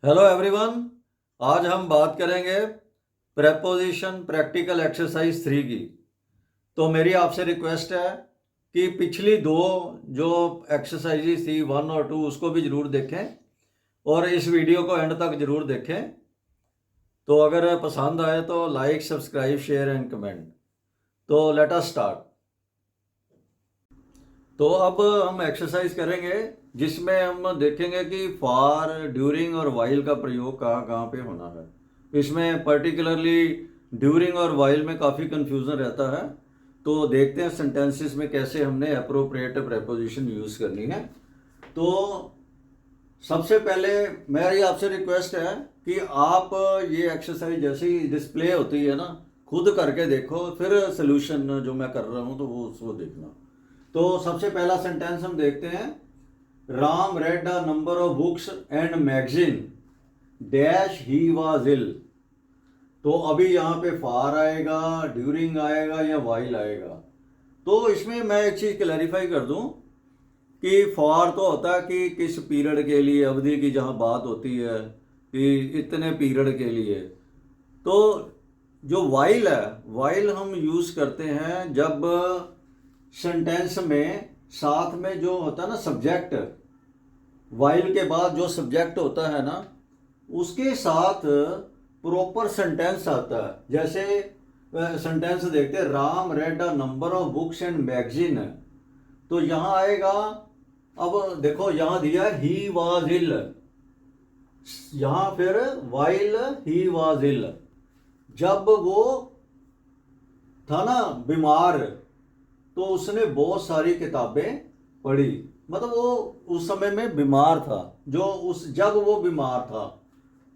Hello everyone. आज हम बात करेंगे प्रेपोजिशन प्रैक्टिकल एक्सरसाइज 3 की। तो मेरी आपसे रिक्वेस्ट है कि पिछली दो जो एक्सरसाइजेज थी 1 और 2 उसको भी ज़रूर देखें और इस वीडियो को एंड तक ज़रूर देखें। तो अगर पसंद आए तो like, subscribe, share and comment. तो लेट अस स्टार्ट। तो अब हम एक्सरसाइज करेंगे जिसमें हम देखेंगे कि फॉर, ड्यूरिंग और वाइल का प्रयोग कहाँ कहाँ पे होना है। इसमें पर्टिकुलरली ड्यूरिंग और वाइल में काफ़ी कंफ्यूजन रहता है। तो देखते हैं सेंटेंसेस में कैसे हमने अप्रोप्रिएट प्रेपोजिशन यूज़ करनी है। तो सबसे पहले मेरी आपसे रिक्वेस्ट है कि आप ये एक्सरसाइज जैसे ही डिस्प्ले होती है ना, खुद करके देखो, फिर सोल्यूशन जो मैं कर रहा हूँ तो वो उसको देखना। तो सबसे पहला सेंटेंस हम देखते हैं। Ram read a number of books and magazine dash he was ill. तो अभी यहाँ पे फार आएगा, ड्यूरिंग आएगा या वाइल आएगा। तो इसमें मैं एक चीज़ क्लैरिफाई कर दूं कि फॉर तो होता है कि किस पीरियड के लिए, अवधि की जहाँ बात होती है कि इतने पीरियड के लिए। तो जो वाइल है, वाइल हम यूज़ करते हैं जब सेंटेंस में साथ में जो होता है ना सब्जेक्ट, वाइल के बाद जो सब्जेक्ट होता है ना उसके साथ प्रॉपर सेंटेंस आता है। जैसे सेंटेंस देखते हैं, Ram read a number of books and magazine. तो यहाँ आएगा, अब देखो यहाँ दिया ही वाज इल, यहाँ फिर वाइल ही वाज इल, जब वो था ना बीमार तो उसने बहुत सारी किताबें पढ़ी। मतलब वो उस समय में बीमार था, जो उस जब वो बीमार था,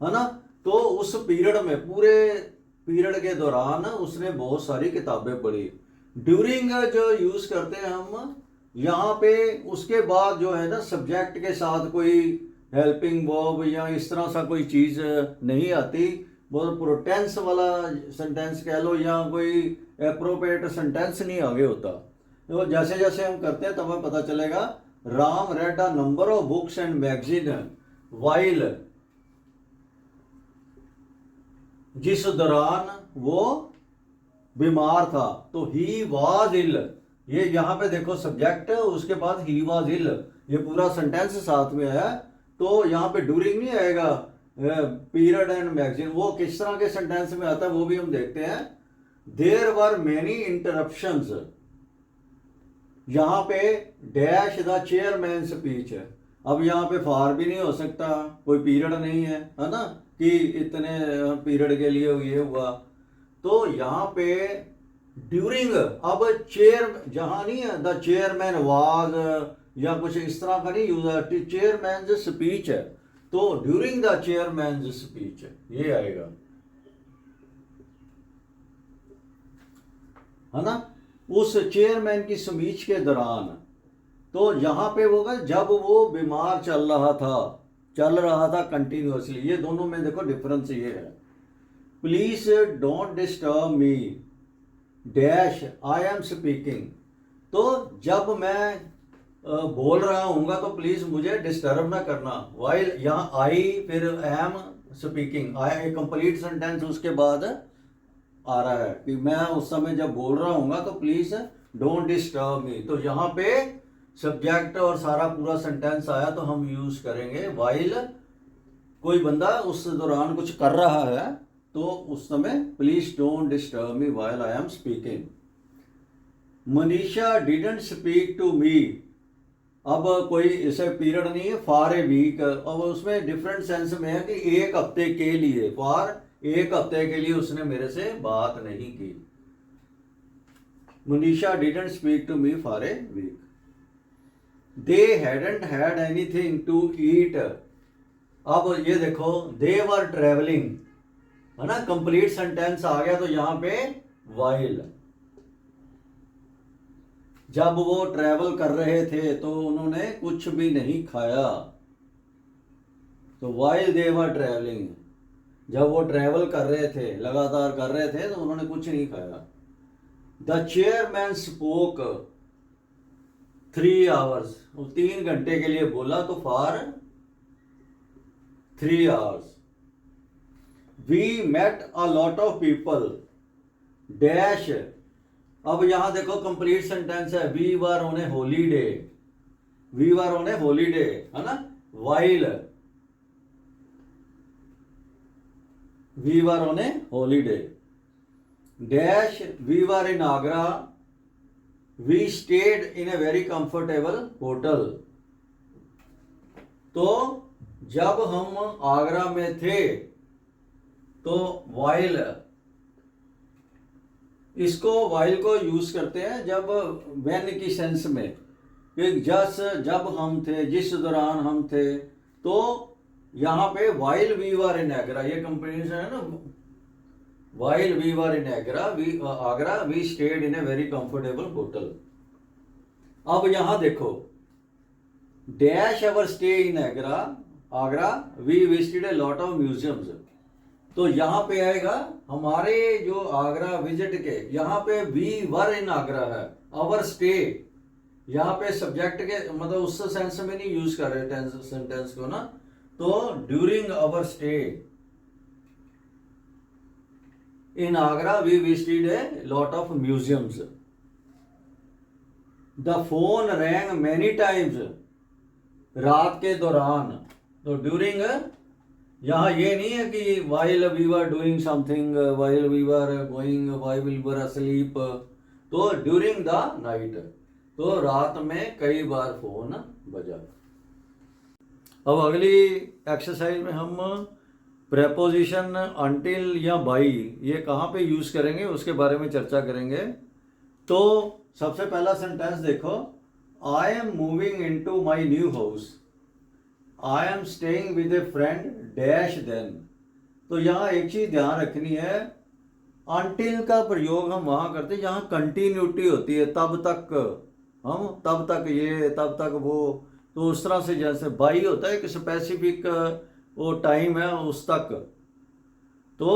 है ना। तो उस पीरियड में, पूरे पीरियड के दौरान उसने बहुत सारी किताबें पढ़ी। ड्यूरिंग जो यूज करते हैं हम यहाँ पे, उसके बाद जो है ना सब्जेक्ट के साथ कोई हेल्पिंग वर्ब या इस तरह सा कोई चीज़ नहीं आती। बहुत प्रोटेंस वाला सेंटेंस कह लो या कोई अप्रोप्रिएट सेंटेंस नहीं आगे होता। तो जैसे जैसे हम करते हैं तब हमें पता चलेगा। Ram read a number of books and magazine while, जिस दौरान वो बीमार था। तो ही वाज इल, ये यहाँ पे देखो सब्जेक्ट, उसके बाद ही वाज इल, ये पूरा सेंटेंस साथ में है। तो यहाँ पे ड्यूरिंग नहीं आएगा। पीरियड एंड मैगजीन वो किस तरह के सेंटेंस में आता है वो भी हम देखते हैं। देयर वर मेनी इंटरप्शंस, यहाँ पे डैश द चेयरमैन स्पीच है। अब यहाँ पे फार भी नहीं हो सकता, कोई पीरियड नहीं है ना, कि इतने पीरियड के लिए ये हुआ। तो यहाँ पे ड्यूरिंग, अब चेयर जहाँ नहीं है, द चेयरमैन वाज या कुछ इस तरह का नहीं यूज है, चेयरमैन स्पीच है। तो ड्यूरिंग द चेयरमैन स्पीच ये आएगा, है ना, उस चेयरमैन की स्पीच के दौरान। तो यहाँ पे होगा जब वो बीमार चल रहा था कंटिन्यूअसली। ये दोनों में देखो डिफरेंस ये है। Please don't disturb me dash I am speaking. तो जब मैं बोल रहा हूँगा तो प्लीज मुझे डिस्टर्ब ना करना। वाइल यहाँ आई फिर am speaking, I complete sentence उसके बाद आ रहा है कि मैं उस समय जब बोल रहा हूँगा तो प्लीज डोंट डिस्टर्ब मी। तो यहाँ पे सब्जेक्ट और सारा पूरा सेंटेंस आया तो हम यूज करेंगे वाइल। कोई बंदा उस दौरान कुछ कर रहा है तो उस समय please don't disturb me while I am speaking. Manisha didn't speak to me, अब कोई इसे पीरियड नहीं है, फॉर ए वीक। अब उसमें डिफरेंट सेंस में है कि एक हफ्ते के लिए, फॉर एक हफ्ते के लिए उसने मेरे से बात नहीं की। Manisha didn't speak to me for a week. They hadn't had anything to eat. अब ये देखो, दे वर ट्रेवलिंग, है ना, कंप्लीट सेंटेंस आ गया। तो यहां पे वाइल, जब वो ट्रेवल कर रहे थे तो उन्होंने कुछ भी नहीं खाया। तो वाइल दे वर ट्रेवलिंग, जब वो ट्रेवल कर रहे थे, लगातार कर रहे थे, तो उन्होंने कुछ नहीं खाया। द चेयरमैन स्पोक 3 आवर्स, वो 3 घंटे के लिए बोला। तो for 3 hours. We met a lot of people dash. अब यहां देखो कंप्लीट सेंटेंस है, we were on a holiday, we were on a holiday, है ना, while we were on a holiday dash we were in Agra, we stayed in a very comfortable hotel. तो जब हम आगरा में थे तो वाइल, इसको वाइल को यूज करते हैं जब व्हेन की सेंस में, कि जब हम थे, जिस दौरान हम थे। तो यहाँ पे while we were in Agra, ये कंपेरिजन है ना, while we were in Agra we stayed in a very comfortable hotel. अब यहां देखो dash our stay in Agra we visited a lot of museums. तो यहां पे आएगा हमारे जो आगरा विजिट के, यहां पे वी वर इन आगरा है, अवर स्टे यहां पे सब्जेक्ट के मतलब उस सेंस में नहीं यूज कर रहे सेंटेंस को ना। तो during our stay in Agra we visited a lot of museums. The phone rang many times, रात के दौरान। तो ड्यूरिंग यहाँ ये नहीं है कि while we were doing something, while we were going, while we were asleep. तो ड्यूरिंग द नाइट, तो रात में कई बार फोन बजा। अब अगली एक्सरसाइज में हम प्रेपोजिशन अनटिल या बाई ये कहाँ पे यूज करेंगे उसके बारे में चर्चा करेंगे। तो सबसे पहला सेंटेंस देखो, I am moving into my new house, I am staying with a friend dash then. तो यहाँ एक चीज ध्यान रखनी है, अनटिल का प्रयोग हम वहां करते हैं जहां कंटिन्यूटी होती है, तब तक हम, तब तक ये, तब तक वो। तो उस तरह से जैसे बाई होता है कि स्पेसिफिक वो टाइम है उस तक, तो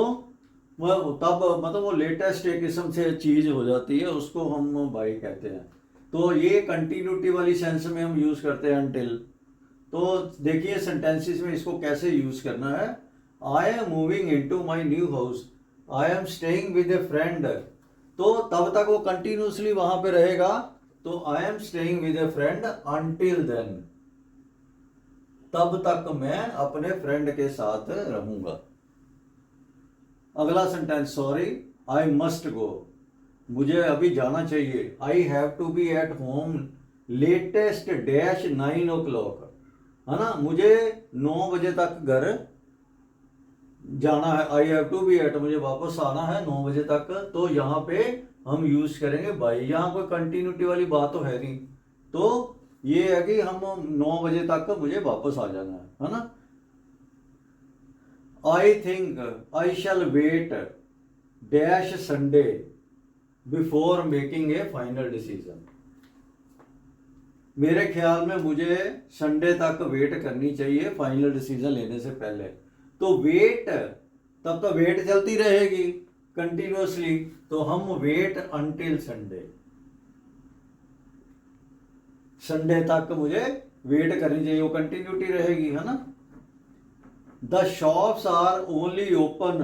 वह तब मतलब वो लेटेस्ट एक किस्म से चीज हो जाती है, उसको हम बाई कहते हैं। तो ये कंटिन्यूटी वाली सेंस में हम यूज करते हैं अनटिल। तो देखिए सेंटेंसेस में इसको कैसे यूज करना है। I am moving into my new house, I am staying with a friend. तो तब तक वो कंटिन्यूसली वहां पे रहेगा, तो I am staying with a friend until then, तब तक मैं अपने फ्रेंड के साथ रहूंगा। अगला sentence, sorry I must go, मुझे अभी जाना चाहिए। I have to be at home latest dash 9 o'clock, है ना, मुझे 9 बजे तक घर जाना है। I have to be at, मुझे वापस आना है 9 बजे तक। तो यहाँ पे हम यूज करेंगे बाई, यहाँ कोई कंटिन्यूटी वाली बात तो है नहीं। तो ये है कि हम 9 बजे तक मुझे वापस आ जाना है ना। I think I shall wait dash Sunday before making a final decision, मेरे ख्याल में मुझे संडे तक वेट करनी चाहिए फाइनल डिसीजन लेने से पहले। तो वेट, तब तो वेट चलती रहेगी कंटिन्यूअसली, तो हम वेट अनटिल संडे, संडे तक मुझे वेट करनी चाहिए, वो कंटिन्यूटी रहेगी, है ना। The shops are only open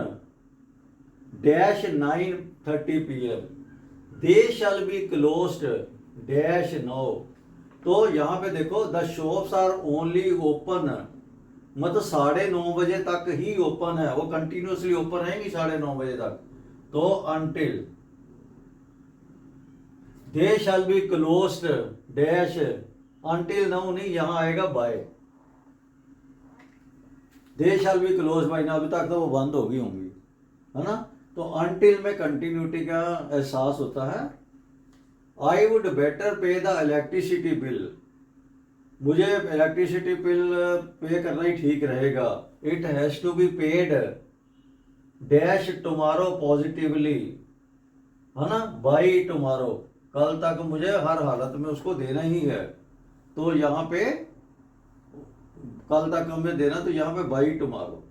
dash 9:30 PM, they shall be closed dash 9। तो यहां पे देखो the shops are only open, मतलब 9:30 बजे तक ही ओपन है, वो कंटिन्यूसली ओपन रहेंगी 9:30 बजे तक। तो until they shall be closed dash until 9 नहीं, यहां आएगा by, they shall be close by now, अभी तक तो वो बंद होगी होंगी, है ना। तो अनटिल में कंटिन्यूटी का एहसास होता है। I would better pay the electricity bill, मुझे इलेक्ट्रिसिटी बिल पे करना ही ठीक रहेगा। It has to be paid dash tomorrow positively, है ना, बाई टुमारो, कल तक मुझे हर हालत में उसको देना ही है। तो यहाँ पे कल तक हमें देना, तो यहाँ पे by tomorrow.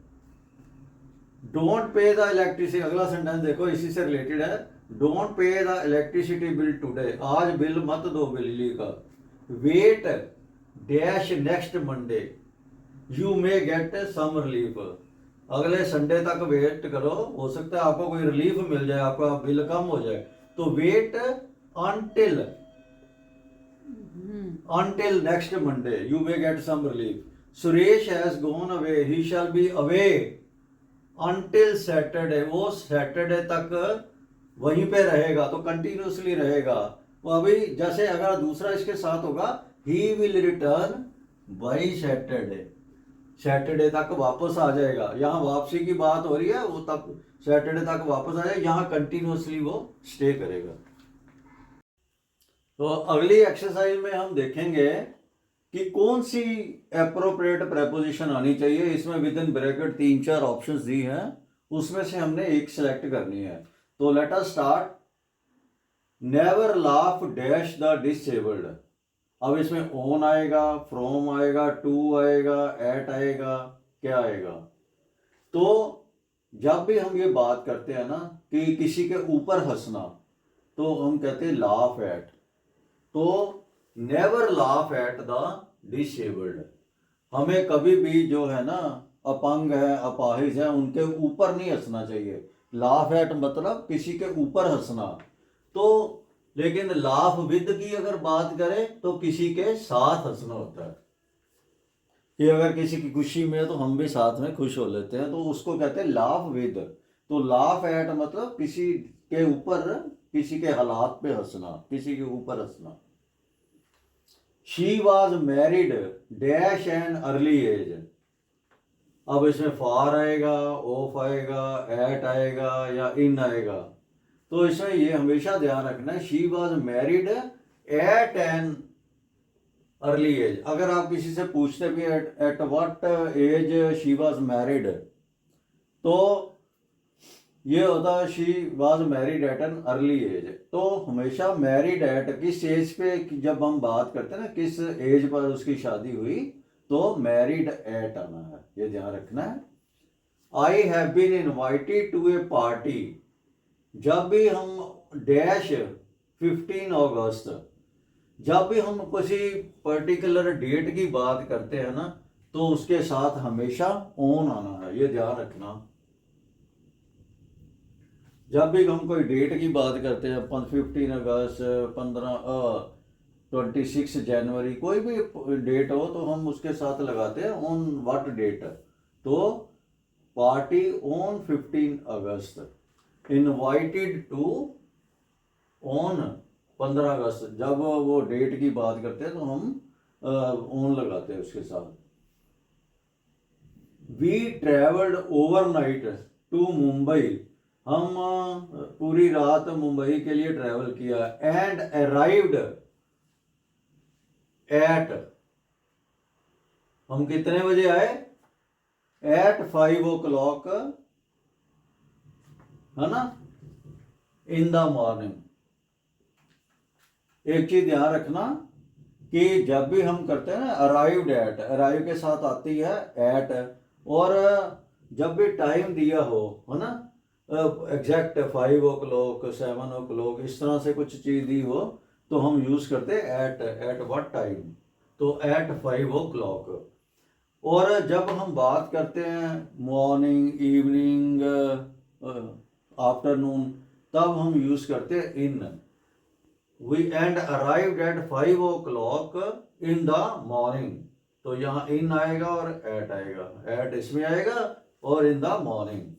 Don't pay the electricity, अगला सेंटेंस देखो इसी से रिलेटेड है। Don't pay the electricity bill today, आज बिल मत दो बिजली का। Wait dash next Monday, you may get some relief, अगले संडे तक वेट करो, हो सकता है आपको कोई रिलीफ मिल जाए, आपका बिल कम हो जाए। तो wait until next Monday you may get some relief. Suresh has gone away, he shall be away until Saturday, वो सैटरडे तक वहीं पे रहेगा, तो कंटिन्यूसली रहेगा। वो अभी जैसे अगर दूसरा इसके साथ होगा, he will written by Saturday, Saturday तक वापस आ जाएगा। यहाँ वापसी की बात हो रही है, वो तब सैटरडे तक वापस आ जाएगा, यहाँ कंटिन्यूसली वो स्टे करेगा। तो अगली एक्सरसाइज में हम देखेंगे कि कौन सी अप्रोप्रिएट प्रेपोजिशन आनी चाहिए। इसमें विद इन ब्रैकेट 3-4 ऑप्शंस दी हैं, उसमें से हमने एक सिलेक्ट करनी है। तो let us start. Never laugh dash the disabled. अब इसमें ऑन आएगा, फ्रॉम आएगा, टू आएगा, एट आएगा, क्या आएगा? तो जब भी हम ये बात करते हैं ना कि किसी के ऊपर हंसना, तो हम कहते हैं लाफ एट। तो never laugh at the disabled, हमें कभी भी जो है ना अपंग है, अपाहिज है, उनके ऊपर नहीं हंसना चाहिए। लाफ एट मतलब किसी के ऊपर हंसना। तो लेकिन लाफ विद की अगर बात करें तो किसी के साथ हंसना होता है, कि अगर किसी की खुशी में है तो हम भी साथ में खुश हो लेते हैं, तो उसको कहते हैं लाफ विद। तो लाफ एट मतलब किसी के ऊपर, किसी के हालात पे हंसना, किसी के ऊपर हंसना। She was married dash an early age. अब इसमें फॉर आएगा, ऑफ आएगा, एट आएगा या इन आएगा। तो इसमें ये हमेशा ध्यान रखना है, she was married at an early age. अगर आप किसी से पूछते भी at what age she was married, तो ये होता है she was married at an early age. तो हमेशा मैरिड एट किस एज पे, जब हम बात करते हैं ना किस एज पर उसकी शादी हुई, तो मैरिड एट आना है, ये ध्यान रखना है। I have been invited to a party. जब भी हम डैश 15 अगस्त, जब भी हम किसी पर्टिकुलर डेट की बात करते हैं ना, तो उसके साथ हमेशा ऑन आना है, ये ध्यान रखना। जब भी हम कोई डेट की बात करते हैं, 15 अगस्त, 26 जनवरी, कोई भी डेट हो, तो हम उसके साथ लगाते हैं ऑन व्हाट डेट। तो पार्टी ऑन 15 अगस्त, इनवाइटेड टू ऑन 15 अगस्त। जब वो डेट की बात करते हैं तो हम ऑन लगाते हैं उसके साथ। We travelled overnight to Mumbai. हम पूरी रात मुंबई के लिए ट्रेवल किया। एंड अराइव्ड एट, हम कितने बजे आए? एट 5 o'clock, है ना, इन द मॉर्निंग। एक चीज ध्यान रखना कि जब भी हम करते हैं ना अराइव्ड एट, अराइव के साथ आती है एट, और जब भी टाइम दिया हो, है ना, एग्जैक्ट 5 o'clock, 7 o'clock, इस तरह से कुछ चीज दी हो, तो हम यूज करते हैं एट व्हाट टाइम, तो एट 5 o'clock। और जब हम बात करते हैं मॉर्निंग, इवनिंग, आफ्टरनून, तब हम यूज करते हैं in. We and arrived at 5 o'clock in the morning. तो यहाँ इन आएगा और एट आएगा, एट इसमें आएगा और इन द मॉर्निंग।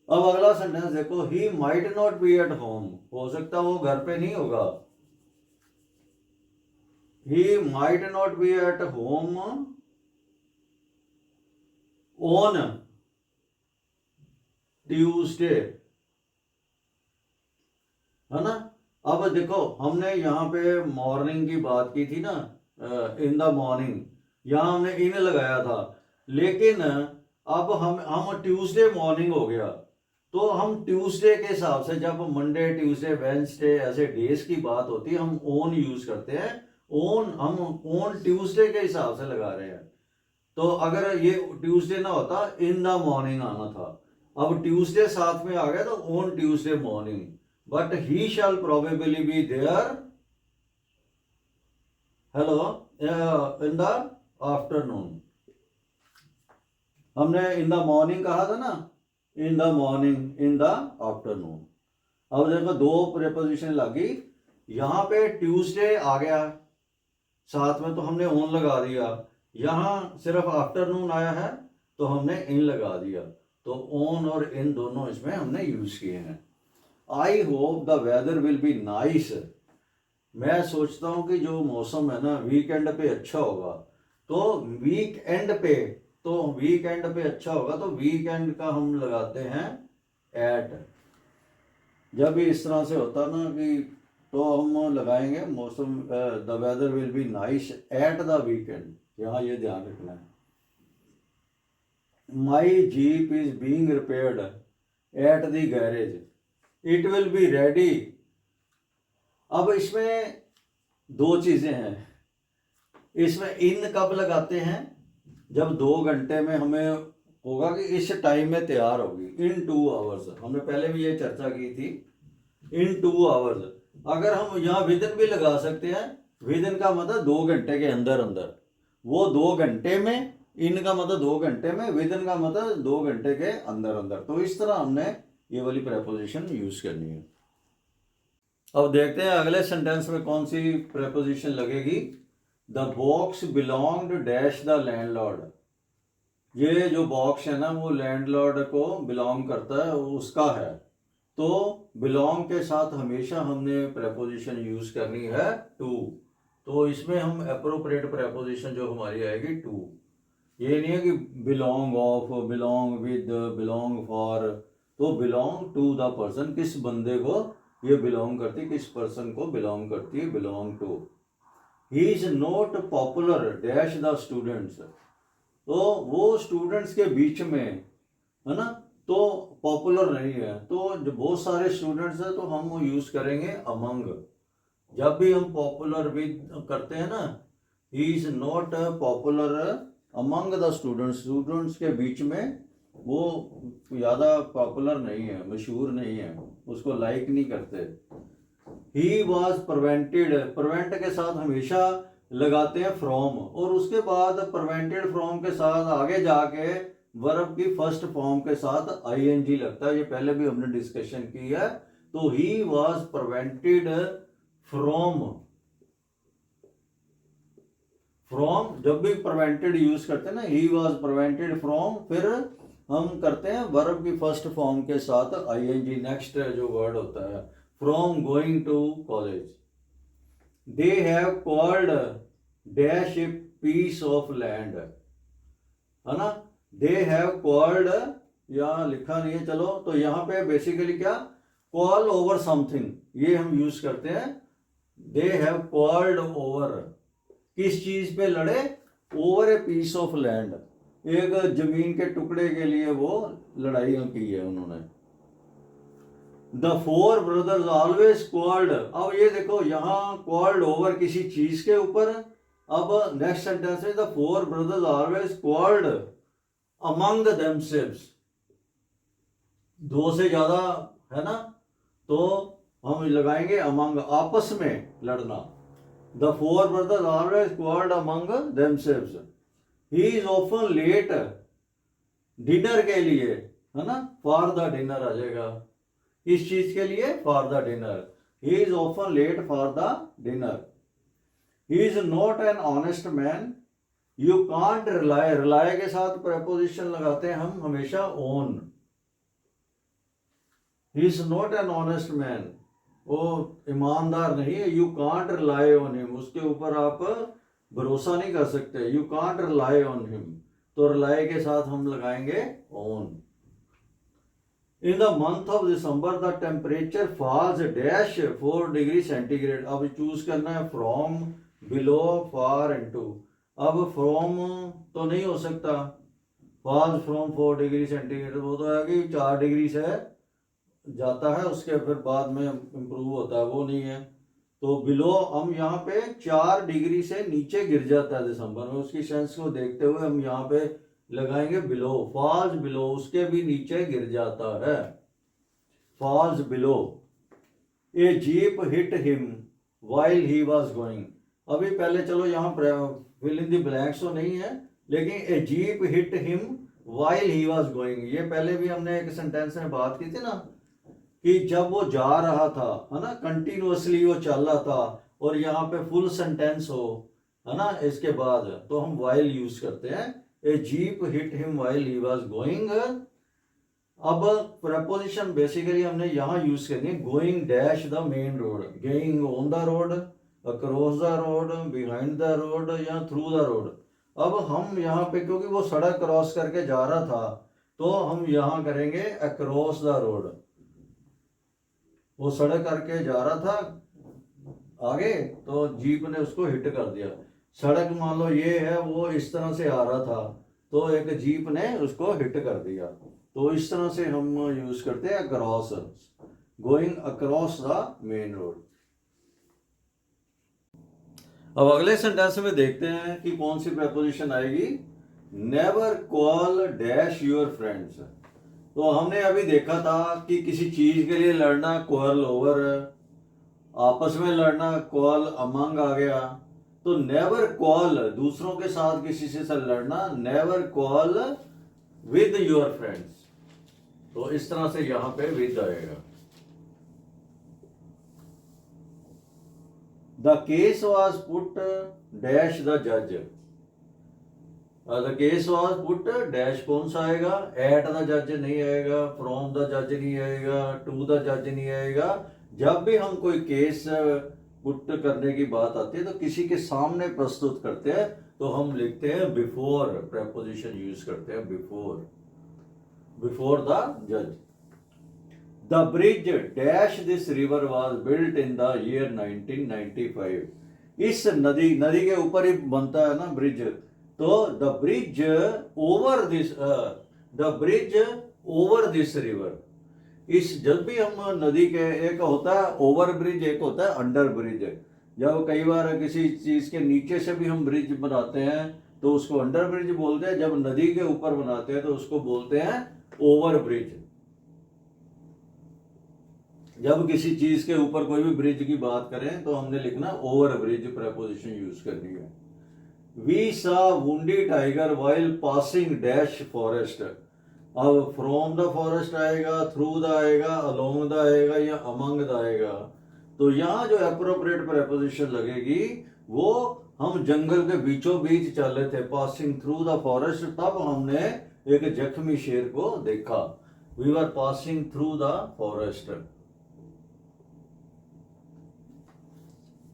अब अगला सेंटेंस देखो, he might not be at home. हो सकता वो घर पे नहीं होगा। He might not be at home on Tuesday, है ना। अब देखो हमने यहाँ पे मॉर्निंग की बात की थी ना, इन द मॉर्निंग, यहाँ हमने इन लगाया था, लेकिन अब हम ट्यूसडे मॉर्निंग हो गया, तो हम ट्यूसडे के हिसाब से, जब मंडे, ट्यूसडे, वेंसडे ऐसे डेज की बात होती है, हम ऑन यूज करते हैं। ऑन हम ऑन ट्यूसडे के हिसाब से लगा रहे हैं। तो अगर ये ट्यूसडे ना होता, इन द मॉर्निंग आना था। अब ट्यूसडे साथ में आ गया, तो on Tuesday morning. But he shall probably be there, hello, in the afternoon. हमने इन द मॉर्निंग कहा था ना, in the morning, in the afternoon. अब देखो दो प्रेपोजिशन लगी, यहाँ पे ट्यूसडे आ गया साथ में तो हमने ऑन लगा दिया, यहाँ सिर्फ आफ्टरनून आया है तो हमने इन लगा दिया, तो ऑन और इन दोनों इसमें हमने यूज किए हैं। I hope the weather will be nice, मैं सोचता हूँ कि जो मौसम है ना वीकेंड पे अच्छा होगा, तो वीकेंड पे अच्छा होगा, तो वीकेंड का हम लगाते हैं एट। जब भी इस तरह से होता ना कि तो हम लगाएंगे मौसम, the weather will be nice at the weekend, यहाँ ये ध्यान रखना है। My jeep is being repaired at the garage, it will be ready. अब इसमें दो चीजें हैं, इसमें इन कब लगाते हैं, जब 2 घंटे में हमें होगा कि इस टाइम में तैयार होगी, इन 2 आवर्स, हमने पहले भी ये चर्चा की थी, इन 2 आवर्स। अगर हम यहाँ विदिन भी लगा सकते हैं, विदिन का मतलब 2 घंटे के अंदर अंदर, वो 2 घंटे में, इन का मतलब 2 घंटे में, विदिन का मतलब 2 घंटे के अंदर अंदर, तो इस तरह हमने ये वाली प्रेपोजिशन यूज करनी है। अब देखते हैं अगले सेंटेंस में कौन सी प्रेपोजिशन लगेगी। The box belonged dash the landlord, ये जो बॉक्स है ना वो लैंडलॉर्ड को बिलोंग करता है, उसका है, तो बिलोंग के साथ हमेशा हमने प्रेपोजिशन यूज करनी है टू, तो इसमें हम अप्रोप्रिएट प्रेपोजिशन जो हमारी आएगी टू। ये नहीं है कि belong of, belong with, belong for, तो बिलोंग टू द पर्सन, किस बंदे को ये बिलोंग करती, किस पर्सन को बिलोंग करती है, belong to. He is not popular dash the students, तो वो स्टूडेंट्स के बीच में है ना, तो पॉपुलर नहीं है, तो जो बहुत सारे स्टूडेंट्स हैं तो हम यूज करेंगे अमंग। जब भी हम पॉपुलर विद करते हैं ना, ही is not popular among the students, students के बीच में वो ज़्यादा पॉपुलर नहीं है, मशहूर नहीं है, उसको लाइक नहीं करते। ही वॉज प्रिवेंटेड, प्रिवेंट के साथ हमेशा लगाते हैं फ्रॉम, और उसके बाद प्रिवेंटेड फ्रॉम के साथ आगे जाके वर्ब की फर्स्ट फॉर्म के साथ आईएनजी लगता है, ये पहले भी हमने डिस्कशन की है। तो he was prevented from, from जब भी प्रिवेंटेड यूज करते हैं ना, ही वॉज प्रिवेंटेड फ्रॉम, फिर हम करते हैं वर्ब की फर्स्ट फॉर्म के साथ आईएनजी, नेक्स्ट जो वर्ड होता है, from going to college. They have called dash a piece of land, है ना, दे हैव कॉल्ड, यहाँ लिखा नहीं है चलो, तो यहाँ पे बेसिकली क्या, कॉल ओवर समथिंग, ये हम यूज करते हैं। दे हैव कॉल्ड ओवर, किस चीज पे लड़े, over a piece of land, एक जमीन के टुकड़े के लिए वो लड़ाइयां की है उन्होंने। द 4 ब्रदर्स ऑलवेज क्वाल्ड, अब ये देखो यहाँ क्वाल्ड ओवर किसी चीज के ऊपर। अब नेक्स्ट सेंटेंस में the 4 brothers always quarrelled among themselves, 2 से ज्यादा है ना, तो हम लगाएंगे अमंग, आपस में लड़ना। The 4 brothers always quarrelled among themselves. He is often late, dinner के लिए, है ना, फॉर द डिनर आ जाएगा, इस चीज के लिए for the dinner. He is often late for the dinner. He is not an honest man, you can't rely, rely के साथ प्रेपोजिशन लगाते हैं हम हमेशा on. He is not an honest man, वो ईमानदार नहीं है, you can't rely on him, उसके ऊपर आप भरोसा नहीं कर सकते, you can't rely on him, तो रिलाई के साथ हम लगाएंगे on. In the month of December the temperature falls dash 4 degree centigrade, अब चूज करना है फ्रॉम, बिलो, फॉर, इनटू। अब फ्रॉम तो नहीं हो सकता, फॉल्स फ्रॉम 4 डिग्री सेंटीग्रेड, वो तो है कि 4 डिग्री से जाता है उसके फिर बाद में इम्प्रूव होता है, वो नहीं है। तो बिलो हम यहाँ पे 4 डिग्री से नीचे गिर जाता है दिसंबर में, उसकी सेंस को देखते हुए हम यहाँ पे लगाएंगे बिलो, फॉल्स बिलो, उसके भी नीचे गिर जाता है, falls below. A jeep hit him while he was going, अभी पहले चलो यहाँ फिल इन द ब्लैंक्स तो नहीं है, लेकिन a jeep hit him while he was going, ये पहले भी हमने एक सेंटेंस में बात की थी ना कि जब वो जा रहा था, है ना, कंटिन्यूअसली वो चल रहा था, और यहाँ पे फुल सेंटेंस हो, है ना, इसके बाद तो हम while यूज करते हैं। A jeep hit him while he was going। अब प्रपोजिशन बेसिकली हमने यहाँ यूज करनी है, going dash the main road, going on the road, across the road, behind the road या थ्रू द रोड। अब हम यहाँ पे क्योंकि वो सड़क क्रॉस करके जा रहा था तो हम यहाँ करेंगे अक्रॉस द रोड। वो सड़क करके जा रहा था आगे तो जीप ने उसको हिट कर दिया। सड़क मान लो ये है, वो इस तरह से आ रहा था तो एक जीप ने उसको हिट कर दिया। तो इस तरह से हम यूज करते हैं across, going across the main road. अब अगले सेंटेंस में देखते हैं कि कौन सी प्रपोजिशन आएगी। Never call dash your friends. तो हमने अभी देखा था कि किसी चीज के लिए लड़ना क्वारल ओवर, आपस में लड़ना क्वारल अमंग आ गया। तो नेवर कॉल, दूसरों के साथ किसी से लड़ना, never call with your friends. तो इस तरह से यहां पे विद आएगा। The case was put dash the जज। The case was put dash कौन सा आएगा, एट द जज नहीं आएगा, फ्रॉम द जज नहीं आएगा, टू द जज नहीं आएगा। जब भी हम कोई केस पुट करने की बात आती है तो किसी के सामने प्रस्तुत करते हैं तो हम लिखते हैं बिफोर, प्रपोजिशन यूज करते हैं बिफोर, बिफोर द जज। The bridge dash this river was built in the year 1995। इस नदी के ऊपर ही बनता है ना ब्रिज। तो the bridge over this, the bridge over this river. इस जब भी हम नदी के, एक होता है ओवर ब्रिज, एक होता है अंडर ब्रिज। जब कई बार किसी चीज के नीचे से भी हम ब्रिज बनाते हैं तो उसको अंडर ब्रिज बोलते हैं, जब नदी के ऊपर बनाते हैं तो उसको बोलते हैं ओवर ब्रिज। जब किसी चीज के ऊपर कोई भी ब्रिज की बात करें तो हमने लिखना ओवर ब्रिज, प्रपोजिशन यूज करनी है। We saw wounded tiger while passing dash forest. अब फ्रॉम द फॉरेस्ट आएगा, थ्रू द आएगा, अलोंग द आएगा या अमंग द आएगा। तो यहाँ जो अप्रोप्रिएट प्रपोजिशन लगेगी वो, हम जंगल के बीचों बीच चल रहे थे, पासिंग थ्रू द फॉरेस्ट, तब हमने एक जख्मी शेर को देखा। We were passing through the forest,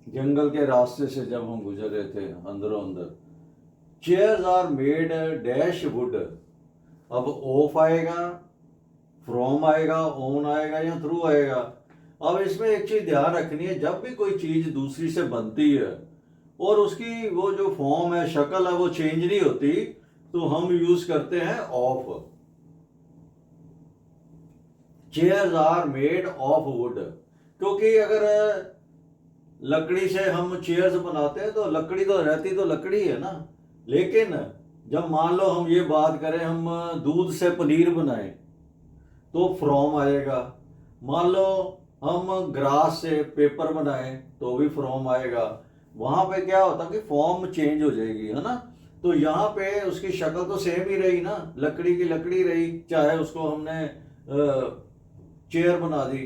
जंगल के रास्ते से जब हम गुजर रहे थे अंदरों अंदर। Chairs are made dash wood. अब ऑफ आएगा, फ्रॉम आएगा, ऑन आएगा या थ्रू आएगा। अब इसमें एक चीज ध्यान रखनी है, जब भी कोई चीज दूसरी से बनती है और उसकी वो जो फॉर्म है, शक्ल है, वो चेंज नहीं होती तो हम यूज करते हैं of. Chairs are made of wood, क्योंकि अगर लकड़ी से हम चेयर्स बनाते हैं तो लकड़ी तो रहती तो लकड़ी है ना, लेकिन जब मान लो हम ये बात करें हम दूध से पनीर बनाए तो फ्रॉम आएगा। मान लो हम ग्रास से पेपर बनाए तो भी फ्रॉम आएगा। वहां पे क्या होता कि फॉर्म चेंज हो जाएगी, है ना। तो यहाँ पे उसकी शक्ल तो सेम ही रही ना, लकड़ी की लकड़ी रही, चाहे उसको हमने चेयर बना दी।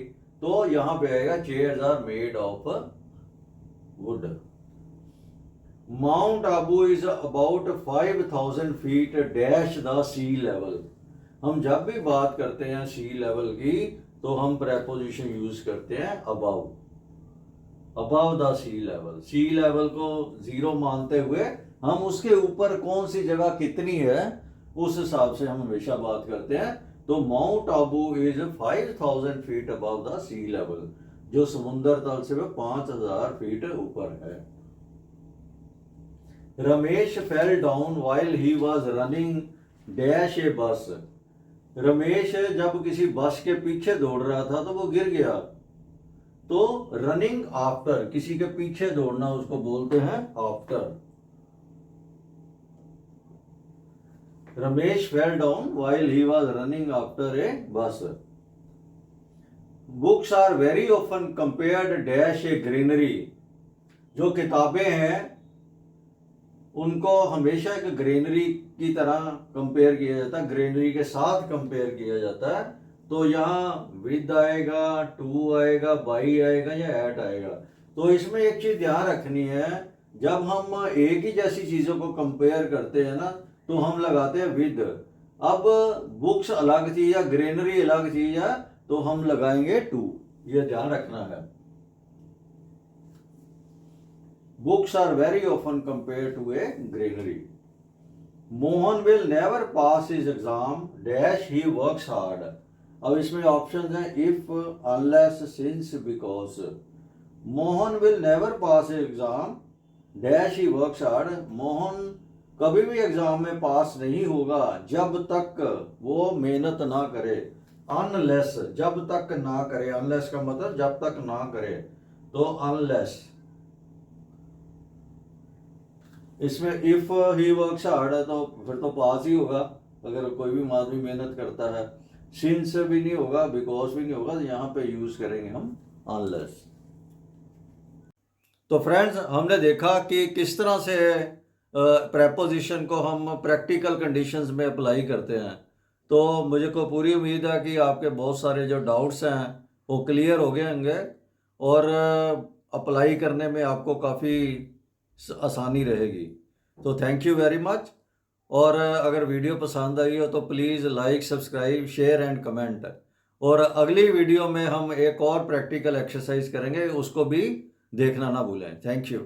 तो यहाँ पे आएगा chairs are made of wood. Mount Abu is about 5000 feet dash the sea level. हम जब भी बात करते हैं सी लेवल की तो हम प्रेपोजिशन यूज करते हैं above, above the sea level. Sea level को 0 मानते हुए हम उसके ऊपर कौन सी जगह कितनी है उस हिसाब से हम हमेशा बात करते हैं। तो Mount Abu is 5000 feet above the sea level, जो समुद्र तल से 5000 फीट ऊपर है। Ramesh fell down while he was running dash a bus. Ramesh जब किसी बस के पीछे दौड़ रहा था तो वो गिर गया। तो रनिंग आफ्टर, किसी के पीछे दौड़ना उसको बोलते हैं after. Ramesh fell down while he was running after a bus. Books are very often compared dash a greenery. जो किताबें हैं उनको हमेशा एक ग्रेनरी की तरह कंपेयर किया जाता है, ग्रेनरी के साथ कंपेयर किया जाता है। तो यहाँ विद आएगा, टू आएगा, बाई आएगा या एट आएगा। तो इसमें एक चीज ध्यान रखनी है, जब हम एक ही जैसी चीजों को कंपेयर करते हैं ना तो हम लगाते हैं विद। अब बुक्स अलग चीज है, ग्रेनरी अलग चीज है, तो हम लगाएंगे टू। ये ध्यान रखना है। Books are very often compare to a granary. Mohan will never pass his exam dash he works hard. अब इसमें ऑप्शन है if, unless, since, because. Mohan will never pass exam dash he works hard. Mohan कभी भी exam में पास नहीं होगा जब तक वो मेहनत ना करे। अनलेस, जब तक ना करे, अनलेस का मतलब जब तक ना करे, तो अनलेस। इसमें इफ ही वर्क्स हार्ड है तो फिर तो पास ही होगा अगर कोई भी आदमी मेहनत करता है। सिंस भी नहीं होगा, बिकॉज भी नहीं होगा, तो यहाँ पे यूज करेंगे हम अनलेस। तो फ्रेंड्स, हमने देखा कि किस तरह से प्रेपोजिशन को हम प्रैक्टिकल कंडीशंस में अप्लाई करते हैं। तो मुझे को पूरी उम्मीद है कि आपके बहुत सारे जो डाउट्स हैं वो क्लियर हो गए होंगे और अप्लाई करने में आपको काफ़ी आसानी रहेगी। तो थैंक यू वेरी मच। और अगर वीडियो पसंद आई हो तो please like, subscribe, share and comment. और अगली वीडियो में हम एक और प्रैक्टिकल एक्सरसाइज करेंगे, उसको भी देखना ना भूलें। Thank you.